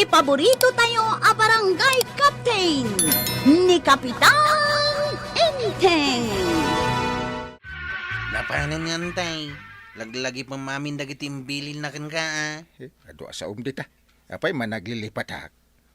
Iti paborito tayo a barangay captain ni Kapitan Enteng. Napanan yan, tay. Laglagi pa mamin dagiti imbilin na kan ka, Ado sa umdita. Apay managlilipat ha.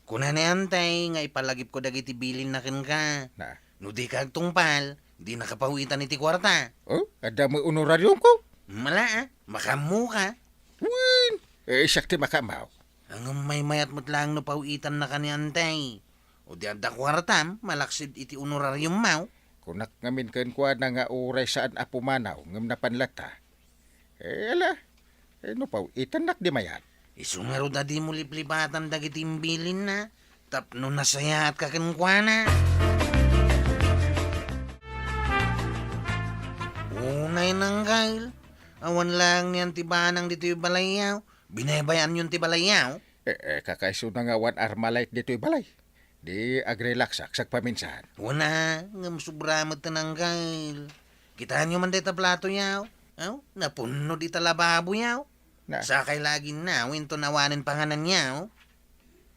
Kuna na yan, tay, nga ipalagip ko dagiti bilin na kan ka. Na. No di ka agtungpal, di nakapawitan iti kwarta. Oh, ada mo honorarium ko. Mala, makamu ka. Win. Sakti makamaw. Ang may mayat mo't lang no pawitan na kanyan, tay. O di ada kwartam, malaksid iti honorarium mau. Kunak ngamin ken kwa na nga uray saan apumanaw ngam napanlata. Ala. No paw itanak di mayat. Isungaro da di mo liplipatan dagiti imbilin na. Tapno nasaya at kakenkwana. Unay nang kail. Awan lang niyan tibanang dito yung balayaw. Binabayaan yung tibalayaw. Kakaiso na nga wan armalite dito balay. Di agrelaksak sak paminsan. Wana, ngam subramot tanang kail. Kitaan nyo man dito plato yaw. Napuno di talababo yaw. Na. Sakay lagi na, winto nawanin panganan yaw.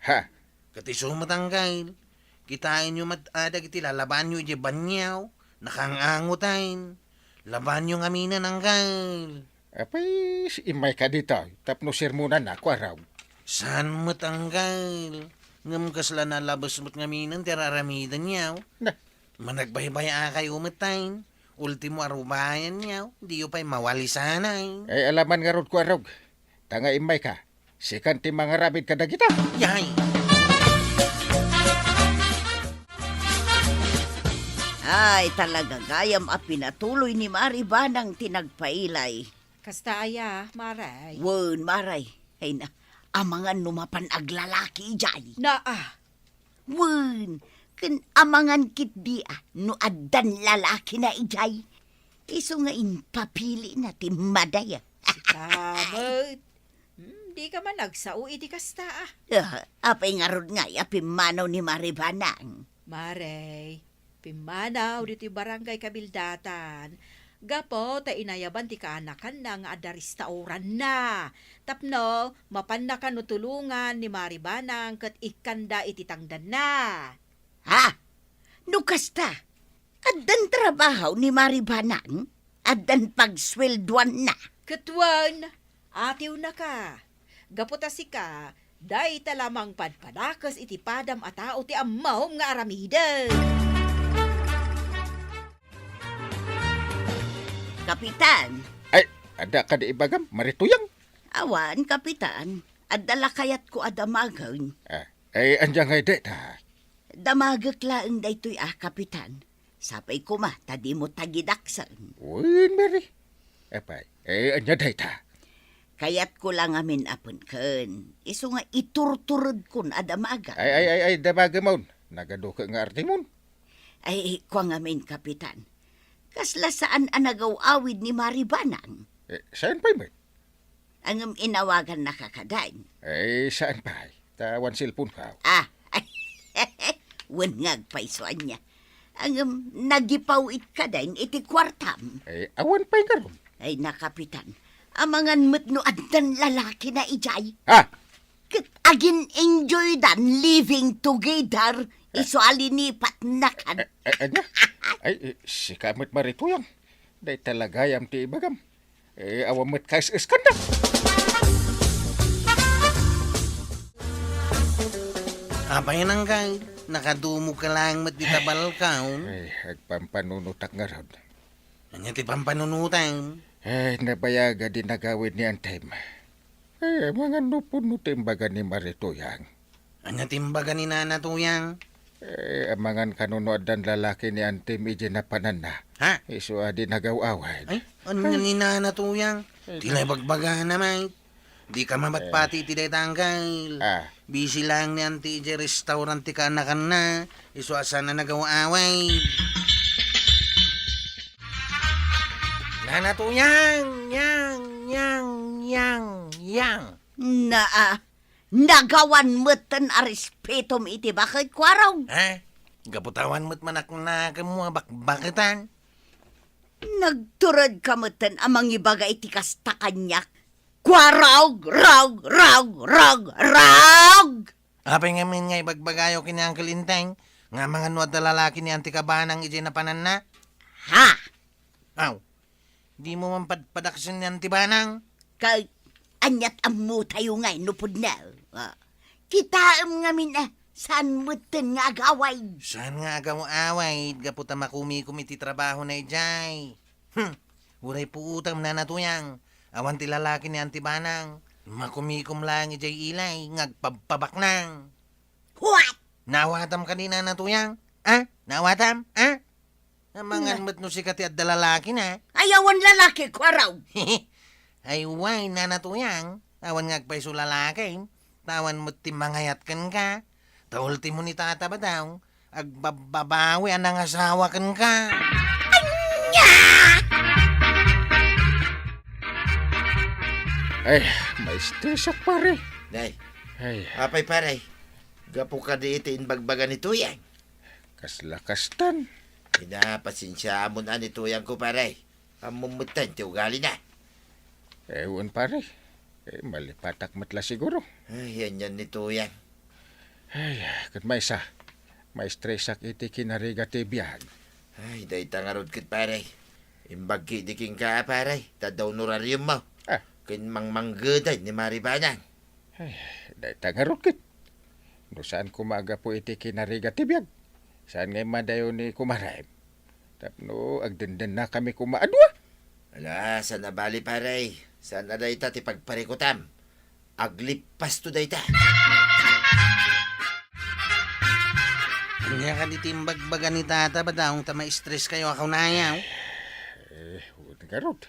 Ha. Kati sumatanggail. Kitain nyo matadag iti lalaban nyo iti banyaw. Nakangangutain. Laban nyo ngaminan ang gail. Apay imay ka dito. Tapno sirmunan na kwa raw. Saan matanggail? Ngam kasla na labas mo't ngaminan tiraramidan yaw. Na. Managbaybaya kay umatain. Ultimo arubayan yaw. Di yung pa'y mawali sanay. Alaman nga rod kwa raw. Tanga imay ka. Sikan ti mga rabid ka dagita. Yay! Ay, talaga gayam a pinatuloy ni Maribanang tinagpailay. Kasta aya, Maray. Wen, Maray. Ay na, amangan numapan aglalaki jay. Wen, ken amangan kit di no addan lalaki na ijay. Iso nga papili na ti madaya. Sikamot. Di ka man nagsao, iti kasta Apay nga rod nga, apimanaw ni Maribanang. Maray, pimanaw dito yung barangay Kabildatan. Gapo, ta inayaban ti kaanakan na nga ada restauran na. Tapno, mapan na ka no tulungan ni Maribanang kat ikanda iti tangdan na. Ha? No kasta, addan trabaho ni Maribanang, addan pagswelduan na. Katwan, atiw na ka. Gapo ta si ka, day ta lamang padpadakas iti padam a tao ti amahom nga aramiden. Kapitan, Ay, ada ka di ibagam. Marituyang. awan, Kapitan, adala kayat ko adamagan. Ay, anjang ngay deta. Damagak laeng daytoy Kapitan. Sapay ko ma, tadi mo tagidaksan. Win, Mary. Apay, anya deta. Kayat ko lang amin apon ken. Iso nga iturturod kun adamaga. Ay, dabaga mon. Nagaduka nga arti mon. Ay, kwa ngamin, Kapitan. Kasla saan anagaw awid ni Maribanang. Saan pa mo? Ang inawagan nakakadain. Ay, saan pa? Tawan silpon ka. Wenngag paisuan niya. Ang nagipawit ka dain iti kwartam. Ay, awan pa yung karon. Ay, nakapitan. Amangan mo't no addan lalaki na ijay. Ha? Agin enjoy dan living together. Iso alinipat na kan. Anya? Ay, si kamot marituyang. Day talagayam ti ibagam. Awamot kais iskanda. Apay nang gail. Nakadumo ka lang matitabal ka. Ay, agpampanunutak nga rod. Anya ti pampanunutan. Ay, nabayaga din nagawin ni Anthem. Ay, mga nupuno timbaga ni marituyang. Anya timbaga ni Nana Tuyang. Amangan kanunood dan lalaki ni Anthem ije na panan na. Ha? Iso adi nagaw-awad. Ay, ano nga ni Nana Tuyang? Tila'y bagbaga naman. Di ka mamatpati ti detanggal. Busy lang ni Auntie ije restaurant ti kanakan na. Iso asa na nagaw-away. Nana Tuyang! Yang! Nagawan mo't a respetom iti bakit kwaraw. Ha? Gaputawan mo't manak na kamuha bakbakitan. Nagturod ka mo't amang ibaga iti kasta kanyak. Kwaraw! Raw! Apay ngamin nga ibagbagayo kini Uncle Inteng, nga mga nuwad na lalaki ni Auntie Kabanang ije na panan na. Ha? Aw, di mo man padaksin ni Auntie Banang. Kay anyat amu tayo ngay nupod na. Kitaam ngamin saan mo tin nga agaway. Saan nga aga mo away, gaputa makumi-kumiti trabaho na ijay. Uray po utang na natuyang. Awan ti lalaki ni Auntie Banang. Makumikum lang ijay ilay, ngagpabak nang. What? Nawatam kanina natuyang. Ah? Nawatam? Ah? Namangan mo't no si kati at dalalaki na. Ayawan lalaki ko araw. Ay way na natuyang. Awan ngagpay su lalaki. Tawan mo't timangayat kan ka. Taulti mo ni tata ba daw? Agbabawi anang asawa kan ka. Ay, may stresak pare. Day, Ay, apay pare. Gapo ka di itiin bagbagan ni Tuyang. kaslakastan. Pinapasinsya amon ani Tuyang ko pare. Amumutan ti ugali na. Ewan pare. Malipatak matla siguro. Ay, yan ni Tuyang. Ay, kat may isa. May stresak iti kinariga ti biyag. Ay, day tangarod kit pare. Imbagi di king ka pare. Tadaw nuraryum mo. Ah. Kin mangmanggeday ni Maribanang. Ay, day tangarukit. No saan kumaga po iti kinariga ti biyag. Saan ngay madayo ni kumarayim. Tapno, agdandan na kami kumaadwa. Ala, saan na bali pare? Saan na day ta ti pagparikutam? Aglipas to day ta. Kanya ka ditimbagbaga ni tata ba daw? Tama-stress kayo akaw na ayaw. Garot.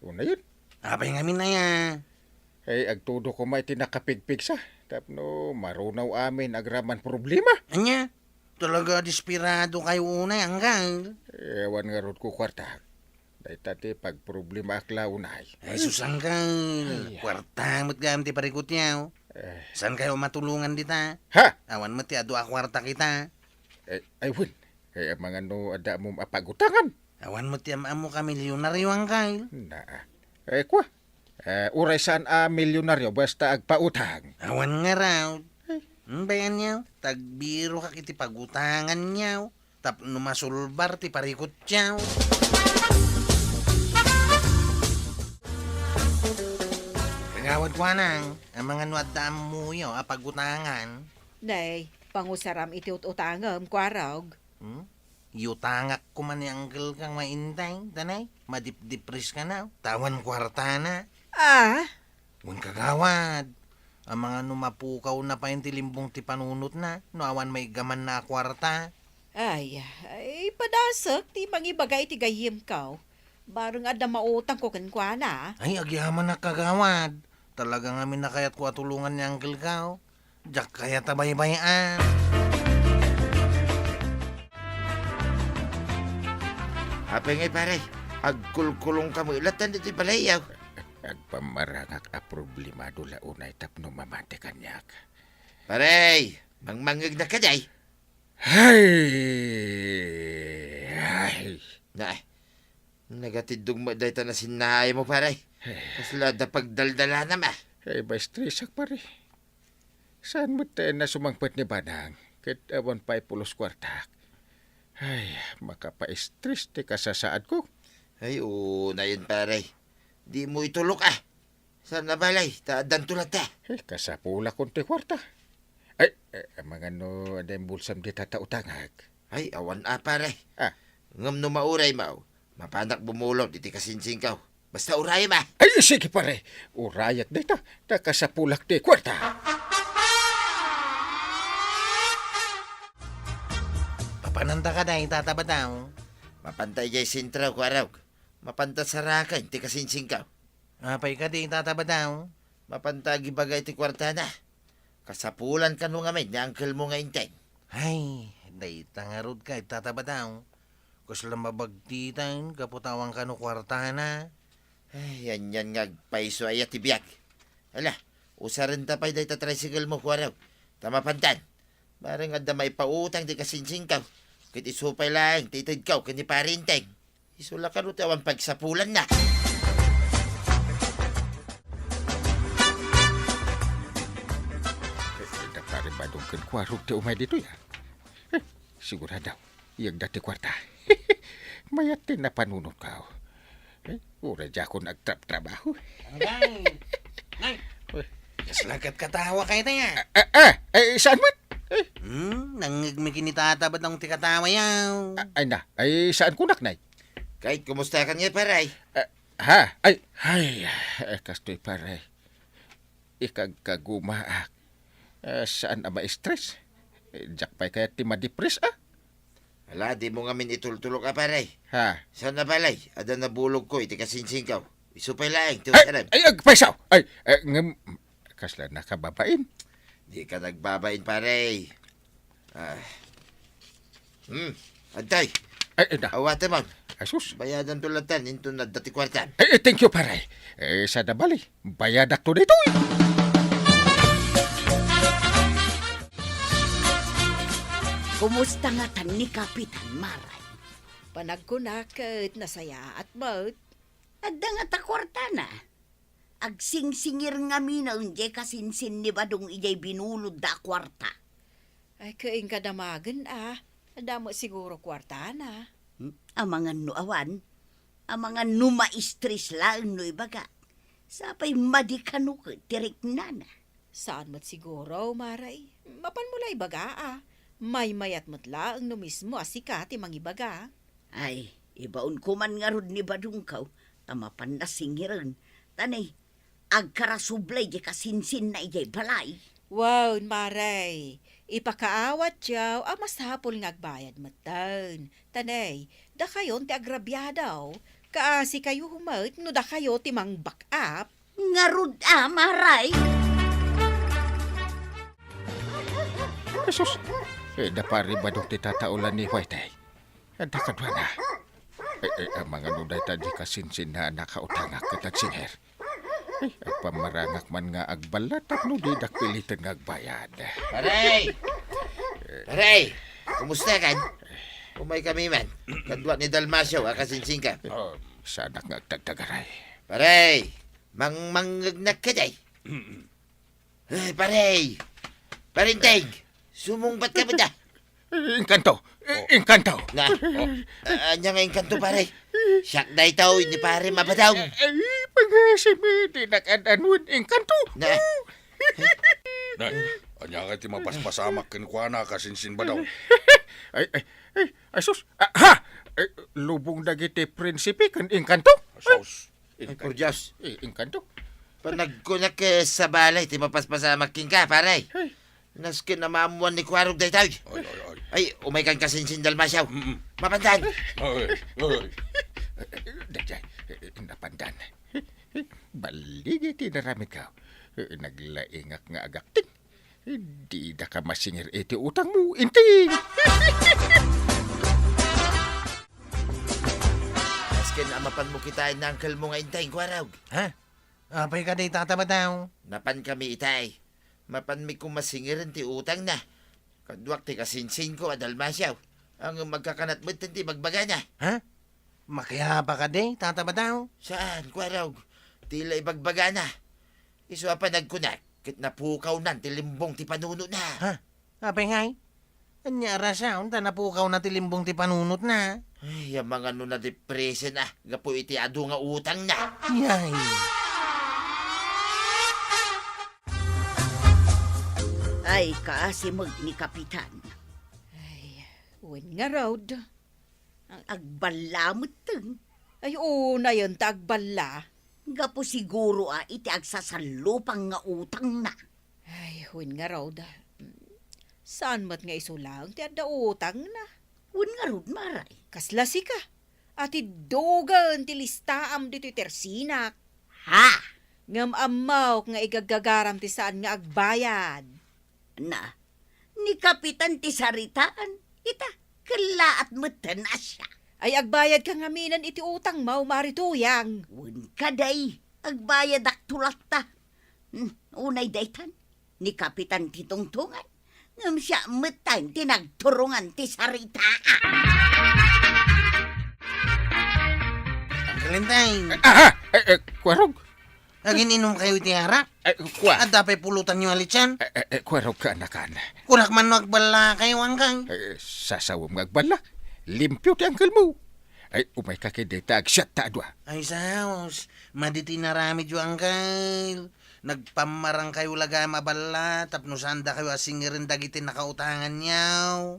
Una yun. Apay ngamin na yan. Ay, agtudo ko may tinakapigpig sa. Tapno, marunaw amin agraman problema. Anya? Talaga desperado kayo una hanggang. Ewan nga rod ko kwarta. Dahil tati pag problema akla unay. Ay susangkang. Kwarta mo't gam ti parikot niyaw. Saan kayo matulungan dita? Ha! Awan mo ti adu akwarta kita. Ay, win. Kaya mga no ada mo mapagutangan. Awan mo ti amamu ka milyonaryo hanggang. Na. Kwa. Uray saan milyonaryo basta agpautang. Awan nga raw. Bayan niyaw. Tagbiro ka kiti pagutangan niyaw. Tap numasulbar ti parikot niyaw. Kagawad ko nang. Ang mga nuadaan mo yaw pagutangan. Day, pangusaram iti utangam kwarog. Yutangak ko man ni uncle kang maintay. Tanay, madip-dipres ka na. Tawan kwarta na. Ah, Kung kagawad. Ang mga numapukaw na pa yung tilimbong ti panunot na. No awan may gaman na kwarta. ay, padasak ti mangibagay ti gayim kaw. Barang ada mautang ko kankwana. Ay, agyaman na kagawad. Talaga nga minakayat ko atulungan ni uncle kao. Diyak kaya tabay-bayan. Apay ngay pare. Agkulkulong ka mo ilatan dito palayaw. Agpamarangak a problemado la unay tapno mamante kanyak. Pare, mangmangig na ka day. Ay! Na, nagatidog mo day ta na sinay mo pare. Kasla da pagdaldala na ma. Ay, ba stresak pare. Saan mo tayo na sumangpet ni Banang? Kahit awan pa'y pulos kwartak. Ay, makapa-stress ti kasasaad ko. Ay, na yun pare. Di mo itulok Saan na balay? Taadan tulad ta. Ay, kasapula konti kwarta. Ay, mga no, ada yung bulsam di tatautangag. Ay, awan pare. Ah. Ngam no mauray mau. Mapanak bumulot, iti kasinsing kaw. Basta uray ma. Ay, sige pare. Urayat dita. Nakasapulak di kwarta. Papananta ka na, tataba daw. Mapantay jay sintraw ko araw. Mapanta sarakan, iti kasinsing kaw. Apay ka di, tataba daw. Mapantagi bagay iti kwarta na. Kasapulan ka nung amin, ni uncle mo nga inteng. Ay, day tangarod ka, tataba daw. Kusla mabagtitan, kaputawang ka no kwarta na. Ay, yan nga, paiso ay atibiyag. Ala, usarin tapay day tatricycle mo ko araw. Tamapantan. Barang nga may pautang di kasinsing kaw. Kit isupay lang, titid kaw, kani parinteng. Isula ka rutawan pagsapulan na. Pare ba kan kwarog ti umay dito ya. Sigurado, iyag dati kwarta. Mayat din na panunod ka. Ura dya ko nagtrabaho. Tanggay! Nay! Kaslagat katawa kayo tayo. Saan mo? Nangigmi kinitatabad ng tikatawa yaw. Saan kunak, nay? Kahit kumusta ka niya, paray? Kastoy pare. Ikagkagumaak. Saan ama stress? Jakpay kaya ti madipres, Ala, di mo nga min itultulok ka, paray. Ha? Saan na balay? Ada nabulog ko, iti kasinsing ka. Isupay laeng, Ay, tiwasaran. agpaisaw! Kasla nakababain. Di ka nagbabain, paray. Antay, awate man. Asus. Bayadan tulatan, into na dati kwartan. Thank you, paray. Sa dabali, bayadak to dito. Kumusta nga tan ni Kapitan Maray? Panagkunakat nasaya at maut. Adda nga ta kwarta na. Agsingsingir nga minaon jay kasinsin ni Badong ijay binulod da kwarta. Ay, kaing kadamagan Adamo siguro kwarta na. Amangan no awan. Amangan no maistris lang no ibaga. Sapay madikanukot tirik nana. Saan mo't siguro, Maray? Mapan mulay baga May mayat mo't laang no mismo asikati mangibaga. Ay, ibaon ko man nga rod ni Badong kaw. Tamapan na singiran. Tanay, agkarasublay di kasinsin na ijay balay. Wow, Maray. Ipakaawat yaw, mas hapol ngagbayad matan. Tanay, da kayon ti agrabyadaw. Kaasi kayo humat, no da kayo ti mang back up. Nga rod Maray. Jesus. Dapari Badong ti tataulan ni Whitey. Ada kadwa na. Ang mga nuday tadi kasinsin na nakautangak katat singer. Pamarangak man nga agbalat at nuday dakpilitan nga agbayad. Paray! Paray! Kumusta kan? Umay kami man. Kadwa ni Dalmasyo, kasinsing ka. Sana nga agtagtagaray. Paray! Mangmangagnak ka day. Ay, paray! Parintig! Sumungbat ka ba da? Inkanto! Inkanto! Na, anya nga yung kanto pare. Siyak na itaw, hindi pare mabadaw. Pangasimi, di nakadanun. Inkanto! Na, Nay, anya ka ti mapaspasamak kinkwana kasinsin ba daw? Ay, sus! Lubong dagiti prinsipi kan inkanto? Sos. ay, por Diyos. Inkanto? Panagkunak sa balay, ti mapaspasamak king ka, pare. Naskin na maamuan ni Kwarog day tayo. Ay. Ay, umay kang kasinsin dalmasyaw. Mapandan. Ay. Dajay, napandan. Baligi tinaramid ka. Naglaingak nga agakting. Di da ka masingir iti utang mo, inting. Naskin na mapan mo kitain na angkel mo nga intay, Kwarog. Ha? Apay ka day tataba daw. Napan kami itay. Mapan mi kung masingiran ti utang na. Kadwak ti kasinsin ko dalmasyaw. Ang magkakanat mo ti magbaga na. Ha? Makiyaba ka day tataba daw. Saan, Kwarog? Tila ibagbaga na. Iswa pa nagkunak. Kit napukaw nan, tilimbong ti panuno na. Ha? Apay ngay? Anya rasaw, napukaw na tilimbong ti panunot na. Ay, yung mga no na depression na. Gapo iti ado nga utang na. Yay! Ay, kaasimag ni Kapitan. Ay, uwin nga road. Ang agbalamot teng. Ay, una yun tagbala. Gapo siguro iti agsasalupang nga utang na. Ay, uwin nga road. Saan mat nga isulang ti adda utang na. Un nga rod Maray. Kaslasi ka. Ati dogan ti listaam dito tersinak. Ha? Ngam amaw nga igagagaram ti saan nga agbayad. Na, ni Kapitan ti saritaan. Ita, kalaat matan na siya. Ay agbayad ka ngaminan iti utang mau marituyang. Un kaday, agbayad ak tulak ta. Unay daytan, ni Kapitan ti tungtungan. Ngam siya matan ti nagturungan ti saritaan. Ang kalintay. Aha! Kwarog! Agin inom kayo ti harap. Kwa. At dapat pulutan nyo alityan. Kwa raw ka anakan. Kunak man magbala kayo hanggang. Sasawam ngagbala. Limpyo ti angkel mo. Ay, umay ka kay data agsyat ta adwa. Ay saos, maditi narami jo hanggang. Nagpamarang kayo laga mabala, tapno sanda kayo asingirin dagitin nakautangan niyaw.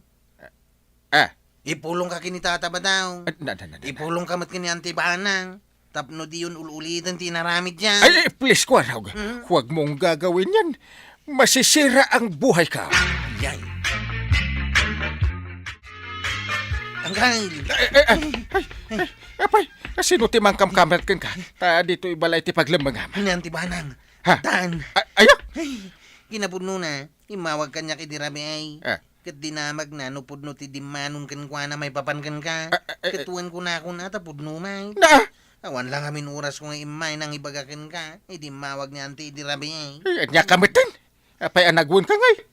Ipulong ka kinitata ba daw? Ipulong ka mat kini antibanang. Tapno di yun ululitan tinaramid dyan. Ay, please, kwa raw. Huwag mong gagawin yan. Masisira ang buhay ka. Yay. Hanggang. Apay, sino ti mangkamkamat kan ka? Ta dito ibalay ti paglamangam. Ini antibanang. Ha? Tan. Ayak! Kinapuno na, imawag kanya kidirabi ay. Ah. Kat dinamag na, nupudno ti dimanong kan kwa na may papankan ka. Katuan ko na ako na, tapudno may. Na! Awan lang amin oras kung imay nang ibagakin ka. Eh, di mawag niya anti idirabi ay. Nya kamitin. Apay anagwan ka ngay.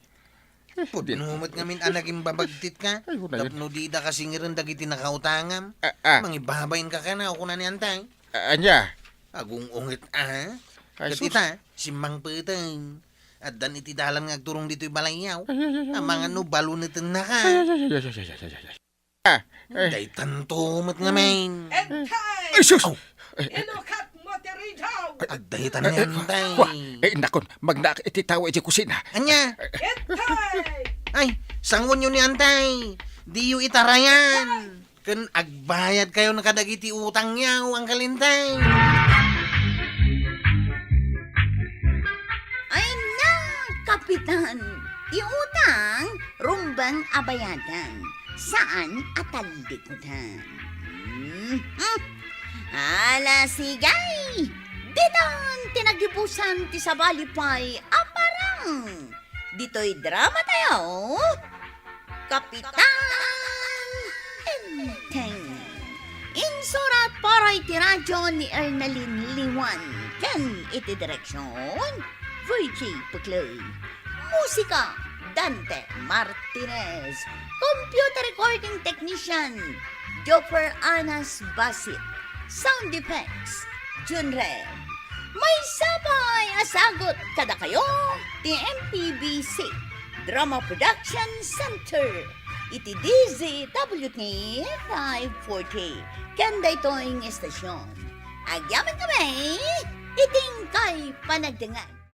Pudnumat ngamin anaging babagtit ka. Ay, wala yun. Tapno di da kasingiran dagiti nakautangam. Mangibabayin ka ka na, ako na ni antay. Anya. Agung ungit Ay, sus. Katita, simang peteng. At dan iti dalan nga turong dito'y balayaw. Ang mga no balunitin na ka. Day tantumat nga main. Ay, sus! Inukat mo tiridaw! At day tanayan tay. Nakon, magnak ititawa iti kusina. Anya? Itay! Ay, sangon yun ni antay. Di yu itarayan. Kan agbayad kayo nakadagiti utang niyaw ang kalintay. Ay na, kapitan. Iutang, rumbang abayadan. Saan atalikutan? Ala sigay! Ditan tinagibusan ti sabalipay aparang. Dito'y drama tayo. Kapitan Enteng. Insurat para iti radyo ni Ernaline Liwan. Ken iti direksyon Virgie Pucloy. Musika Dante Martinez. Computer recording technician Joffer Anas Basit. Sound effects Junred. May sabay asagot kada kayo ti MPBC Drama Production Center. Iti DZWT 540. Kanda ito'ing estasyon. Agyaman kami, iting kay panagdangan.